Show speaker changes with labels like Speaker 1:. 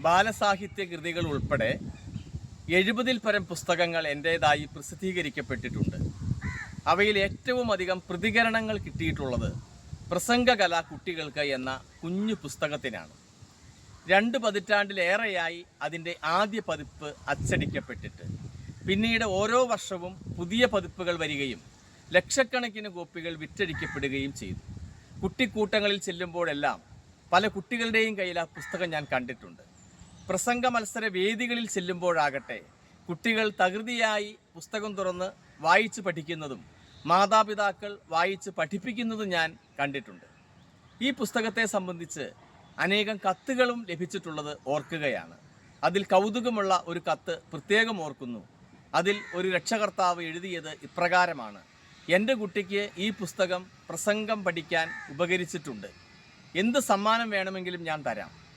Speaker 1: ബാലസാഹിത്യ കൃതികൾ ഉൾപ്പെടെ 70-ൽ പരം പുസ്തകങ്ങൾ എൻ്റേതായി പ്രസിദ്ധീകരിക്കപ്പെട്ടിട്ടുണ്ട്. അവയിൽ ഏറ്റവും അധികം പ്രതികരണങ്ങൾ കിട്ടിയിട്ടുള്ളത് പ്രസംഗകല കുട്ടികൾക്ക് എന്ന കുഞ്ഞു പുസ്തകത്തിനാണ്. 2 പതിറ്റാണ്ടിലേറെയായി അതിൻ്റെ ആദ്യ പതിപ്പ് അച്ചടിക്കപ്പെട്ടിട്ട്. പിന്നീട് ഓരോ വർഷവും പുതിയ പതിപ്പുകൾ വരികയും ലക്ഷക്കണക്കിന് കോപ്പികൾ വിറ്റഴിക്കപ്പെടുകയും ചെയ്തു. കുട്ടിക്കൂട്ടങ്ങളിൽ ചെല്ലുമ്പോഴെല്ലാം പല കുട്ടികളുടെയും കയ്യിൽ ആ പുസ്തകം ഞാൻ കണ്ടിട്ടുണ്ട്. പ്രസംഗ മത്സര വേദികളിൽ ചെല്ലുമ്പോഴാകട്ടെ കുട്ടികൾ തകൃതിയായി പുസ്തകം തുറന്ന് വായിച്ച് പഠിക്കുന്നതും മാതാപിതാക്കൾ വായിച്ച് പഠിപ്പിക്കുന്നതും ഞാൻ കണ്ടിട്ടുണ്ട്. ഈ പുസ്തകത്തെ സംബന്ധിച്ച് അനേകം കത്തുകളും ലഭിച്ചിട്ടുള്ളത് ഓർക്കുകയാണ്. അതിൽ കൗതുകമുള്ള ഒരു കത്ത് പ്രത്യേകം ഓർക്കുന്നു. അതിൽ ഒരു രക്ഷകർത്താവ് എഴുതിയത് ഇപ്രകാരമാണ്: എൻ്റെ കുട്ടിക്ക് ഈ പുസ്തകം പ്രസംഗം പഠിക്കാൻ ഉപകരിച്ചിട്ടുണ്ട്. എന്ത് സമ്മാനം വേണമെങ്കിലും ഞാൻ തരാം.